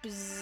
Buzzcast.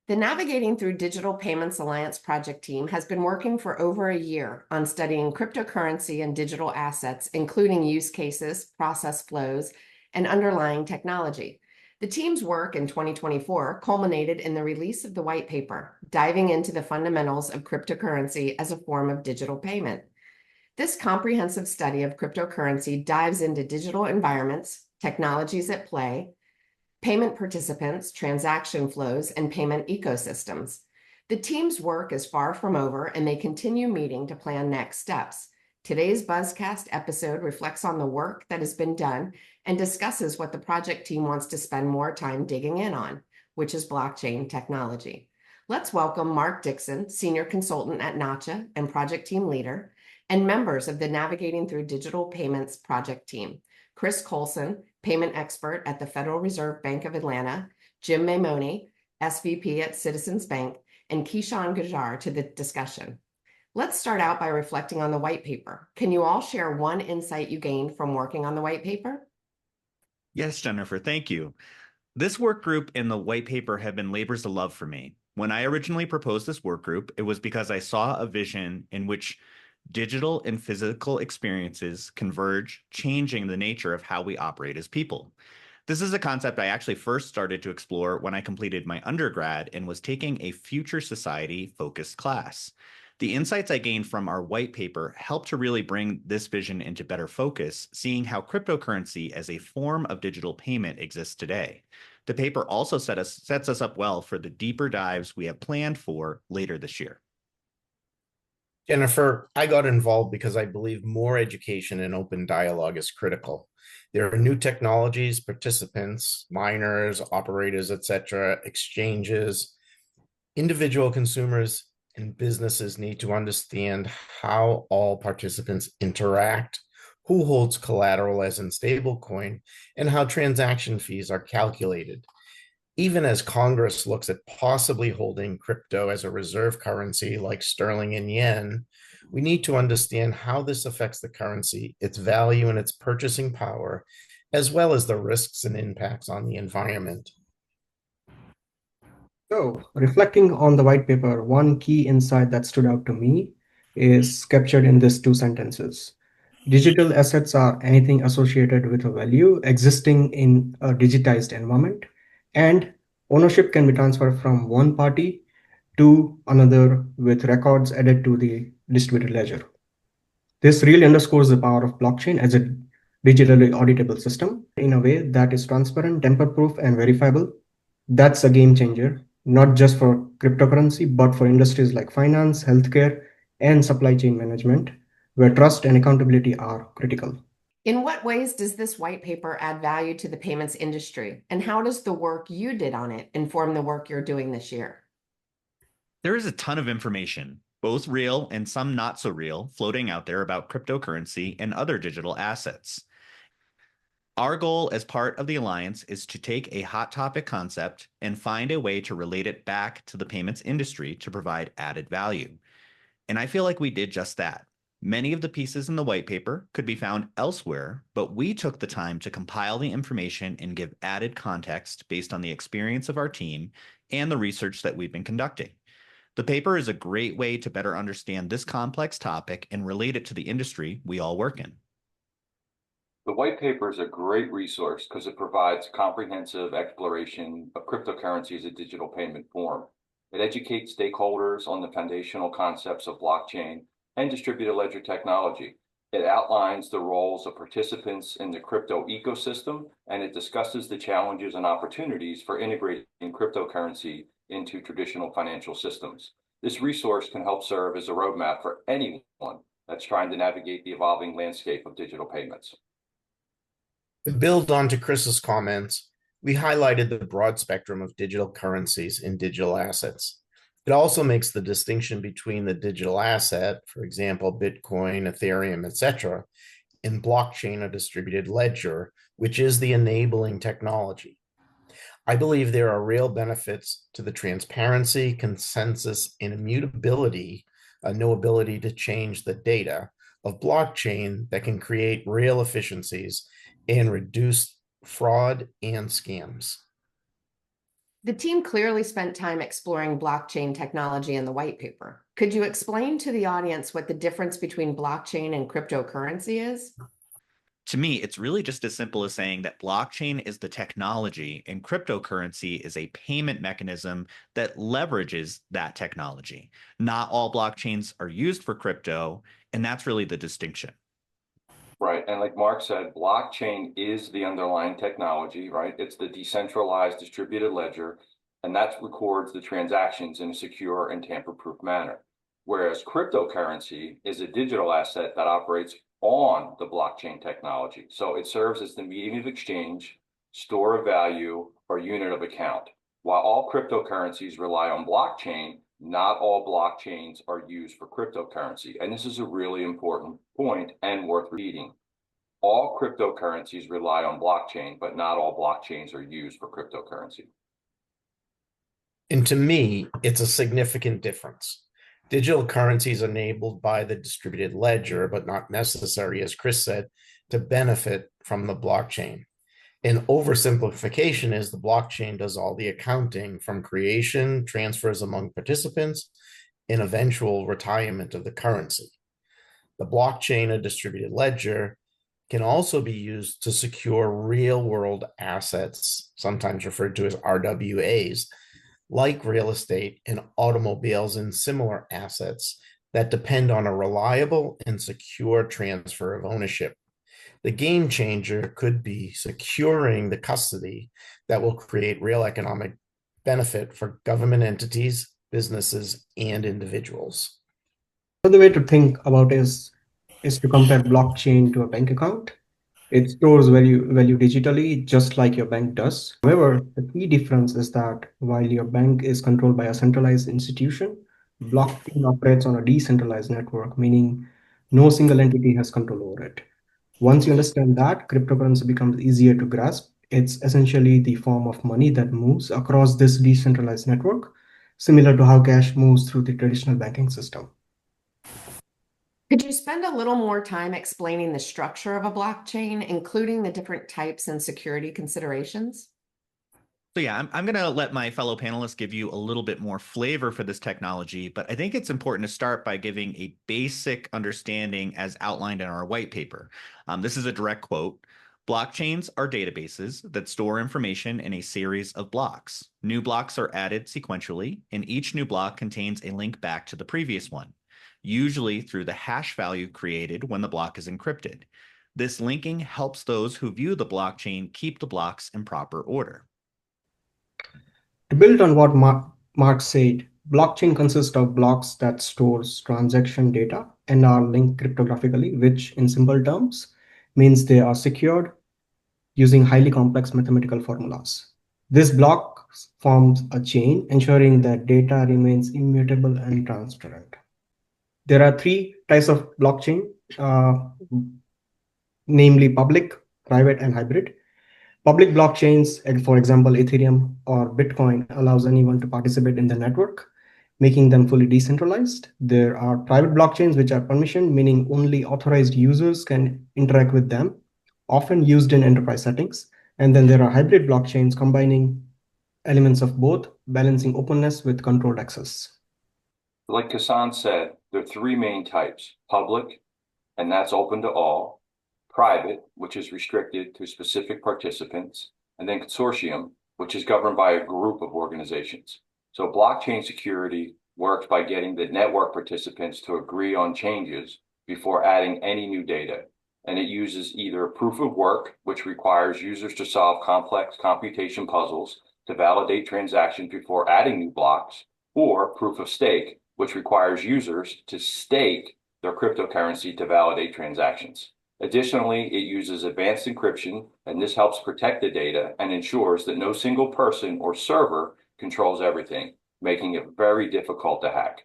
The Navigating Through Digital Payments Alliance project team has been working for over a year on studying cryptocurrency and digital assets, including use cases, process flows, and underlying technology. The team's work in 2024 culminated in the release of the white paper, diving into the fundamentals of cryptocurrency as a form of digital payment. This comprehensive study of cryptocurrency dives into digital environments, technologies at play, payment participants, transaction flows, and payment ecosystems. The team's work is far from over, and they continue meeting to plan next steps. Today's Buzzcast episode reflects on the work that has been done and discusses what the project team wants to spend more time digging in on, which is blockchain technology. Let's welcome Mark Dixon, Senior Consultant at Nacha and Project Team Leader, and members of the Navigating Through Digital Payments project team. Chris Colson, payment expert at the Federal Reserve Bank of Atlanta, Jim Maimoni, SVP at Citizens Bank, and Kishan Gajar to the discussion. Let's start out by reflecting on the white paper. Can you all share one insight you gained from working on the white paper? Yes, Jennifer, thank you. This work group and the white paper have been labors of love for me. When I originally proposed this work group, it was because I saw a vision in which digital and physical experiences converge, changing the nature of how we operate as people. This is a concept I actually first started to explore when I completed my undergrad and was taking a future society focused class. The insights I gained from our white paper helped to really bring this vision into better focus, seeing how cryptocurrency as a form of digital payment exists today. The paper also sets us up well for the deeper dives we have planned for later this year. Jennifer, I got involved because I believe more education and open dialogue is critical. There are new technologies, participants, miners, operators, etc., exchanges. Individual consumers and businesses need to understand how all participants interact, who holds collateral as in stablecoin, and how transaction fees are calculated. Even as Congress looks at possibly holding crypto as a reserve currency like sterling and yen, we need to understand how this affects the currency, its value, and its purchasing power, as well as the risks and impacts on the environment. So, reflecting on the white paper, one key insight that stood out to me is captured in these two sentences. Digital assets are anything associated with a value existing in a digitized environment, and ownership can be transferred from one party to another with records added to the distributed ledger. This really underscores the power of blockchain as a digitally auditable system in a way that is transparent, tamper-proof, and verifiable. That's a game changer, not just for cryptocurrency, but for industries like finance, healthcare, and supply chain management, where trust and accountability are critical. In what ways does this white paper add value to the payments industry? And how does the work you did on it inform the work you're doing this year? There is a ton of information, both real and some not so real, floating out there about cryptocurrency and other digital assets. Our goal as part of the Alliance is to take a hot topic concept and find a way to relate it back to the payments industry to provide added value. And I feel like we did just that. Many of the pieces in the white paper could be found elsewhere, but we took the time to compile the information and give added context based on the experience of our team and the research that we've been conducting. The paper is a great way to better understand this complex topic and relate it to the industry we all work in. The white paper is a great resource because it provides comprehensive exploration of cryptocurrency as a digital payment form. It educates stakeholders on the foundational concepts of blockchain and distributed ledger technology. It outlines the roles of participants in the crypto ecosystem, and it discusses the challenges and opportunities for integrating cryptocurrency into traditional financial systems. This resource can help serve as a roadmap for anyone that's trying to navigate the evolving landscape of digital payments. To build on to Chris's comments, we highlighted the broad spectrum of digital currencies and digital assets. It also makes the distinction between the digital asset, for example, Bitcoin, Ethereum, etc., and blockchain or distributed ledger, which is the enabling technology. I believe there are real benefits to the transparency, consensus, and immutability, no ability to change the data of blockchain that can create real efficiencies and reduce fraud and scams. The team clearly spent time exploring blockchain technology in the white paper. Could you explain to the audience what the difference between blockchain and cryptocurrency is? To me, it's really just as simple as saying that blockchain is the technology and cryptocurrency is a payment mechanism that leverages that technology. Not all blockchains are used for crypto, and that's really the distinction. Right. And like Mark said, blockchain is the underlying technology, right? It's the decentralized distributed ledger, and that records the transactions in a secure and tamper-proof manner. Whereas cryptocurrency is a digital asset that operates on the blockchain technology. So it serves as the medium of exchange, store of value, or unit of account. While all cryptocurrencies rely on blockchain, not all blockchains are used for cryptocurrency. And this is a really important point and worth repeating. All cryptocurrencies rely on blockchain, but not all blockchains are used for cryptocurrency. And to me, it's a significant difference. Digital currencies enabled by the distributed ledger, but not necessary, as Chris said, to benefit from the blockchain. An oversimplification is the blockchain does all the accounting from creation, transfers among participants, and eventual retirement of the currency. The blockchain, a distributed ledger, can also be used to secure real world assets, sometimes referred to as RWAs, like real estate and automobiles and similar assets that depend on a reliable and secure transfer of ownership. The game changer could be securing the custody that will create real economic benefit for government entities, businesses, and individuals. Another way to think about is to compare blockchain to a bank account. It stores value digitally, just like your bank does. However, the key difference is that while your bank is controlled by a centralized institution, blockchain operates on a decentralized network, meaning no single entity has control over it. Once you understand that, cryptocurrency becomes easier to grasp. It's essentially the form of money that moves across this decentralized network, similar to how cash moves through the traditional banking system. Could you spend a little more time explaining the structure of a blockchain, including the different types and security considerations? So yeah, I'm going to let my fellow panelists give you a little bit more flavor for this technology, but I think it's important to start by giving a basic understanding as outlined in our white paper. This is a direct quote. Blockchains are databases that store information in a series of blocks. New blocks are added sequentially, and each new block contains a link back to the previous one, usually through the hash value created when the block is encrypted. This linking helps those who view the blockchain keep the blocks in proper order. To build on what Mark said, blockchain consists of blocks that stores transaction data and are linked cryptographically, which in simple terms means they are secured using highly complex mathematical formulas. This block forms a chain, ensuring that data remains immutable and transparent. There are three types of blockchain, namely public, private, and hybrid. Public blockchains, for example, Ethereum or Bitcoin, allows anyone to participate in the network, making them fully decentralized. There are private blockchains, which are permissioned, meaning only authorized users can interact with them, often used in enterprise settings. And then there are hybrid blockchains combining elements of both, balancing openness with controlled access. Like Kassan said, there are three main types: public, and that's open to all; private, which is restricted to specific participants; and then consortium, which is governed by a group of organizations. So blockchain security works by getting the network participants to agree on changes before adding any new data. And it uses either proof of work, which requires users to solve complex computation puzzles to validate transactions before adding new blocks, or proof of stake, which requires users to stake their cryptocurrency to validate transactions. Additionally, it uses advanced encryption, and this helps protect the data and ensures that no single person or server controls everything, making it very difficult to hack.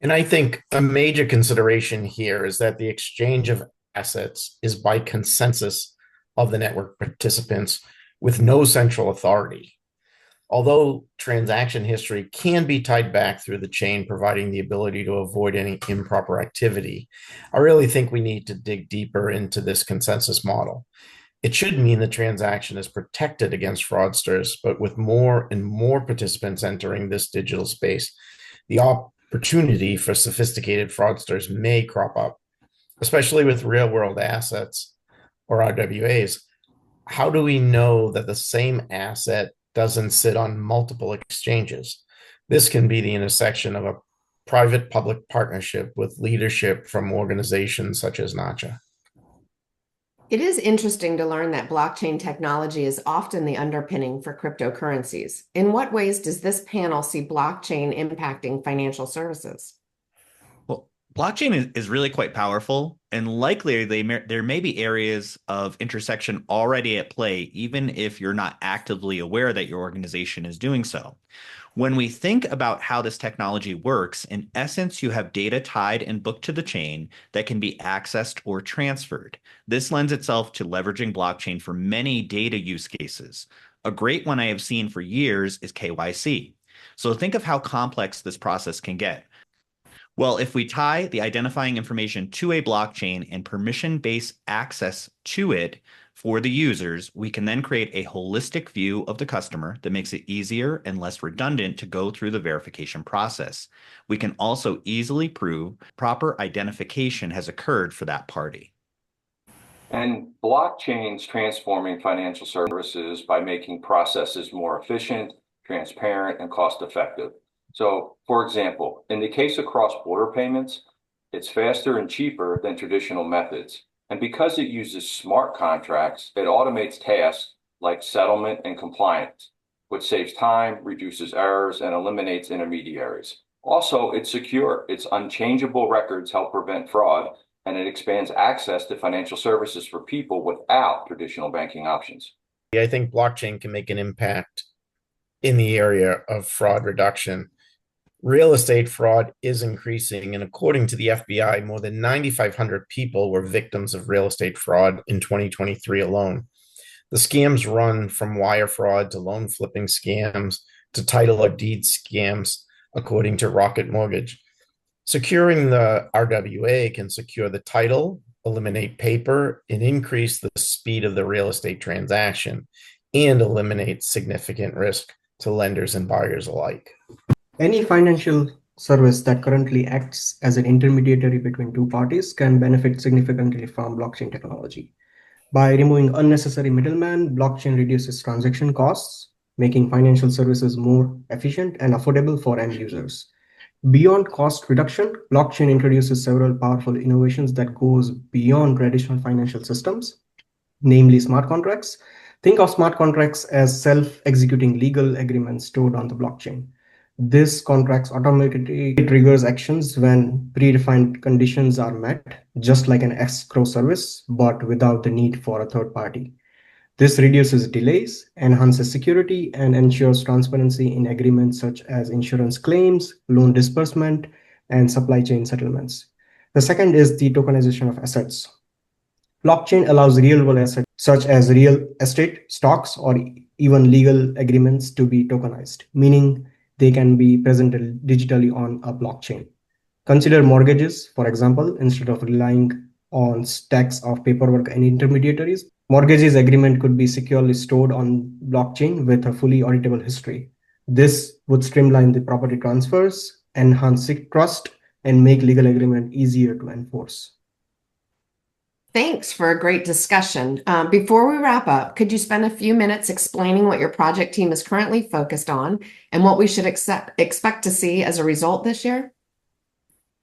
And I think a major consideration here is that the exchange of assets is by consensus of the network participants with no central authority. Although transaction history can be tied back through the chain, providing the ability to avoid any improper activity, I really think we need to dig deeper into this consensus model. It should mean the transaction is protected against fraudsters, but with more and more participants entering this digital space, the opportunity for sophisticated fraudsters may crop up, especially with real world assets or RWAs. How do we know that the same asset doesn't sit on multiple exchanges? This can be the intersection of a private public partnership with leadership from organizations such as Nacha. It is interesting to learn that blockchain technology is often the underpinning for cryptocurrencies. In what ways does this panel see blockchain impacting financial services? Well, blockchain is really quite powerful, and likely there may be areas of intersection already at play, even if you're not actively aware that your organization is doing so. When we think about how this technology works, in essence, you have data tied and booked to the chain that can be accessed or transferred. This lends itself to leveraging blockchain for many data use cases. A great one I have seen for years is KYC. So think of how complex this process can get. Well, if we tie the identifying information to a blockchain and permission-based access to it for the users, we can then create a holistic view of the customer that makes it easier and less redundant to go through the verification process. We can also easily prove proper identification has occurred for that party. And blockchains transforming financial services by making processes more efficient, transparent, and cost-effective. So, for example, in the case of cross-border payments, it's faster and cheaper than traditional methods. And because it uses smart contracts, it automates tasks like settlement and compliance, which saves time, reduces errors, and eliminates intermediaries. Also, it's secure. Its unchangeable records help prevent fraud, and it expands access to financial services for people without traditional banking options. I think blockchain can make an impact in the area of fraud reduction. Real estate fraud is increasing, and according to the FBI, more than 9,500 people were victims of real estate fraud in 2023 alone. The scams run from wire fraud to loan flipping scams to title or deed scams, according to Rocket Mortgage. Securing the RWA can secure the title, eliminate paper, and increase the speed of the real estate transaction, and eliminate significant risk to lenders and buyers alike. Any financial service that currently acts as an intermediary between two parties can benefit significantly from blockchain technology. By removing unnecessary middlemen, blockchain reduces transaction costs, making financial services more efficient and affordable for end users. Beyond cost reduction, blockchain introduces several powerful innovations that goes beyond traditional financial systems, namely smart contracts. Think of smart contracts as self-executing legal agreements stored on the blockchain. This contracts automatically triggers actions when predefined conditions are met, just like an escrow service, but without the need for a third party. This reduces delays, enhances security, and ensures transparency in agreements such as insurance claims, loan disbursement, and supply chain settlements. The second is the tokenization of assets. Blockchain allows real-world assets such as real estate, stocks, or even legal agreements to be tokenized, meaning they can be presented digitally on a blockchain. Consider mortgages, for example, instead of relying on stacks of paperwork and intermediaries. Mortgages agreement could be securely stored on blockchain with a fully auditable history. This would streamline the property transfers, enhance trust, and make legal agreement easier to enforce. Thanks for a great discussion. Before we wrap up, could you spend a few minutes explaining what your project team is currently focused on and what we should expect to see as a result this year?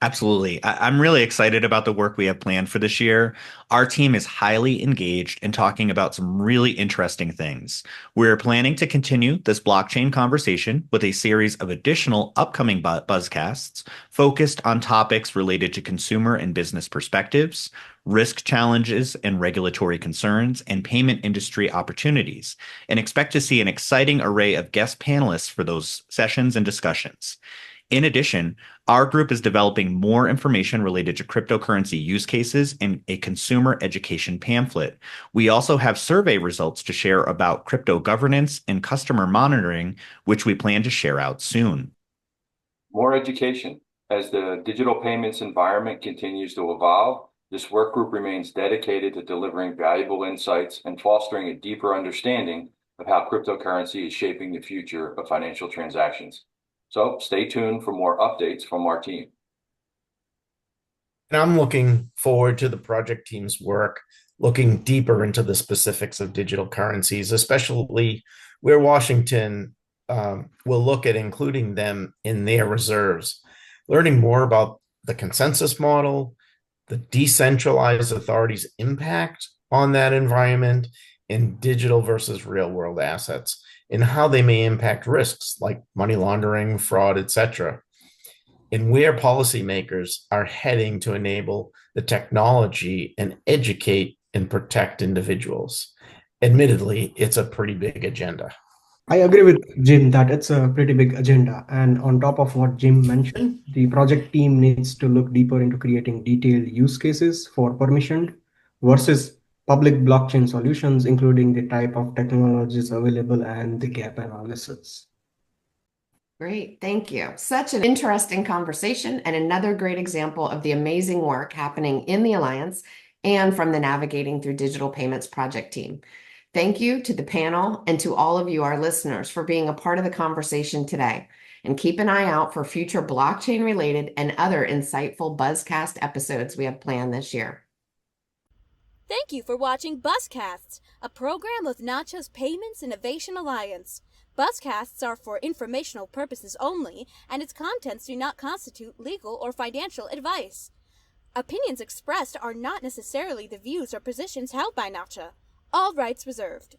Absolutely. I'm really excited about the work we have planned for this year. Our team is highly engaged in talking about some really interesting things. We're planning to continue this blockchain conversation with a series of additional upcoming Buzzcasts focused on topics related to consumer and business perspectives, risk challenges and regulatory concerns, and payment industry opportunities, and expect to see an exciting array of guest panelists for those sessions and discussions. In addition, our group is developing more information related to cryptocurrency use cases in a consumer education pamphlet. We also have survey results to share about crypto governance and customer monitoring, which we plan to share out soon. More education. As the digital payments environment continues to evolve, this work group remains dedicated to delivering valuable insights and fostering a deeper understanding of how cryptocurrency is shaping the future of financial transactions. So stay tuned for more updates from our team. And I'm looking forward to the project team's work, looking deeper into the specifics of digital currencies, especially where Washington will look at including them in their reserves, learning more about the consensus model, the decentralized authorities' impact on that environment, and digital versus real world assets, and how they may impact risks like money laundering, fraud, etc., and where policymakers are heading to enable the technology and educate and protect individuals. Admittedly, it's a pretty big agenda. I agree with Jim that it's a pretty big agenda. And on top of what Jim mentioned, the project team needs to look deeper into creating detailed use cases for permissioned versus public blockchain solutions, including the type of technologies available and the gap analysis. Great, thank you. Such an interesting conversation and another great example of the amazing work happening in the Alliance and from the Navigating Through Digital Payments project team. Thank you to the panel and to all of you, our listeners, for being a part of the conversation today. And keep an eye out for future blockchain-related and other insightful Buzzcast episodes we have planned this year. Thank you for watching Buzzcasts, a program of Nacha's Payments Innovation Alliance. Buzzcasts are for informational purposes only, and its contents do not constitute legal or financial advice. Opinions expressed are not necessarily the views or positions held by Nacha. All rights reserved.